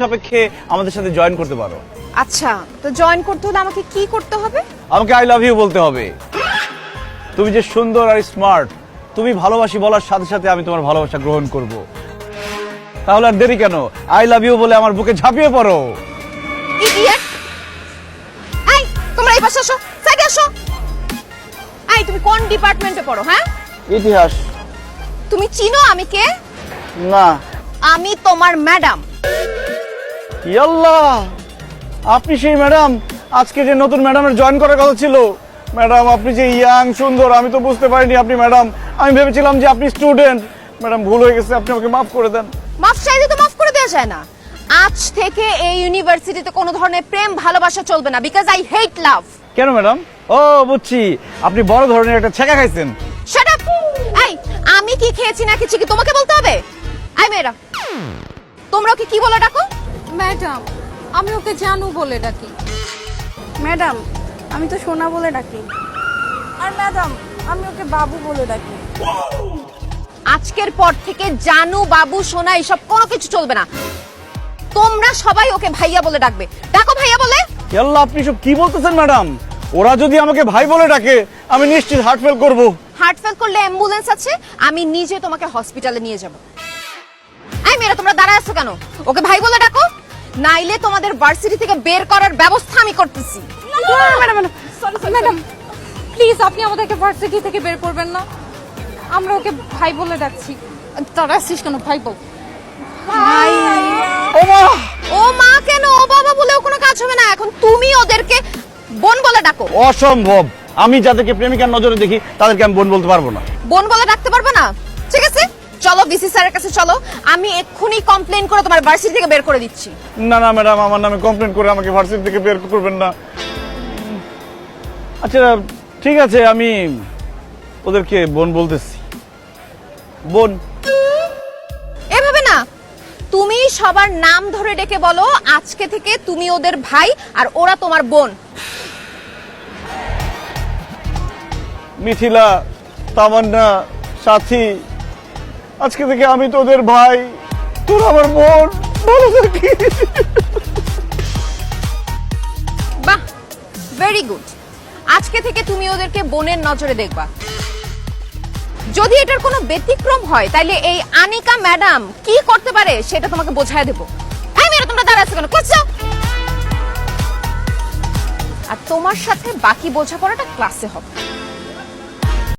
সাপেক্ষে আমাদের সাথে জয়েন করতে পারো। আচ্ছা, তো জয়েন করতে হলে আমাকে কি করতে হবে? আমাকে আই লাভ ইউ বলতে হবে। তুমি যে সুন্দর আর স্মার্ট, তুমি ভালোবাসি বলার সাথে সাথে আমি তোমার ভালোবাসা গ্রহণ করব। তাহলে আর দেরি কেন, আই লাভ ইউ বলে আমার বুকে ঝাঁপিয়ে পড়ো। ইডিয়েট! এই, তোমরা এই পাশে আসো, সাইডে আসো। এই, তুমি কোন ডিপার্টমেন্টে পড়ো? হ্যাঁ, ইতিহাস। তুমি চিনো আমি কে? না। আমি তোমার ম্যাডাম। ইয়াল্লাহ, আপনি সেই ম্যাডাম, আজকে যে নতুন ম্যাডামের জয়েন করার কথা ছিল। ম্যাডাম, আপনি যে ইয়াং সুন্দর, আমি তো বুঝতে পারিনি আপনি ম্যাডাম। আমি ভেবেছিলাম যে আপনি স্টুডেন্ট। ম্যাডাম, ভুল হয়ে গেছে, আপনি আমাকে মাফ করে দেন। মাফ চাইলে তো মাফ করে দেওয়া যায় না। আজ থেকে এই ইউনিভার্সিটিতে কোনো ধরনের প্রেম ভালোবাসা চলবে না, বিকজ আই হেট লাভ। কেন ম্যাডাম? ও বুঝছি, আপনি বড় ধরনের একটা ছেঁকা খাইছেন। Shut up! এই, আমি কি খেয়েছি না খেয়েছি কি তোমাকে বলতে হবে? এই মেয়েরা, তোমরা ওকে কি বলে ডাকো? ম্যাডাম, আমি ওকে জানু বলে ডাকি। ম্যাডাম, আমি তো সোনা বলে ডাকি। আর ম্যাডাম, আমি ওকে বাবু বলে ডাকি। আজকের পর থেকে জানু, বাবু, সোনা এসব কোনো কিছু চলবে না। তোমরা সবাই ওকে ভাইয়া বলে ডাকবে। ডাকো ভাইয়া বলে। ইয়াল্লাহ, আপনি সব কি বলতেছেন ম্যাডাম? ওরা যদি আমাকে ভাই বলে ডাকে আমি নিশ্চিত হার্ট ফেল করব। হার্ট ফেল করলে অ্যাম্বুলেন্স আছে, আমি নিজে তোমাকে হসপিটালে নিয়ে যাব। এই মেয়েরা, তোমরা দাঁড়ায় আছো কেন? ওকে ভাই বলে ডাকো, নাইলে তোমাদের ভার্সিটি থেকে বের করার ব্যবস্থা আমি করতেছি। ম্যাডাম, প্লিজ আপনি আমাদেরকে ভার্সিটি থেকে বের করবেন না। আমরা ওকে ভাই বলে ডাকছি। তারা আসছিস কেন? ভাই বল। ভাই। ও মা! ও মা কেন, ও বাবা বলেও কোনো কাজ হবে না। এখন তুমি ওদেরকে বোন বলে ডাকো। অসম্ভব, আমি যাদেরকে প্রেমিকার নজরে দেখি তাদেরকে আমি বোন বলতে পারবো না। বোন বলে ডাকতে পারবে না? ঠিক আছে, চলো ভিসি স্যারের কাছে চলো। আমি এক্ষুনি কমপ্লেইন করে তোমার ভার্সিটি থেকে বের করে দিচ্ছি। না না ম্যাডাম, আমার নামে কমপ্লেন করে আমাকে ভার্সিটি থেকে বের করবেন না। আচ্ছা ঠিক আছে, আমি ওদেরকে বোন বলতেছি। বোন। এভাবে না, তুমি সবার নাম ধরে ডেকে বলো আজকে থেকে তুমি ওদের ভাই আর ওরা তোমার বোন। মিথিলা, তামান্না, সাথী, আজকে থেকে আমি তোদের ভাই, তোর আমার বোন। ভালো থাকিস। বাহ, ভেরি গুড। আজকে থেকে তুমি ওদেরকে বোনের নজরে দেখবা। যদি এটার কোনো ব্যতিক্রম হয় তাহলে এই আনিকা ম্যাডাম কি করতে পারে সেটা তোমাকে বোঝায় দেব। এই মেয়েরা, তোমরা দাঁড়াচ্ছ কেন? করছো? আর তোমার সাথে বাকি বোঝাপড়াটা ক্লাসে হবে।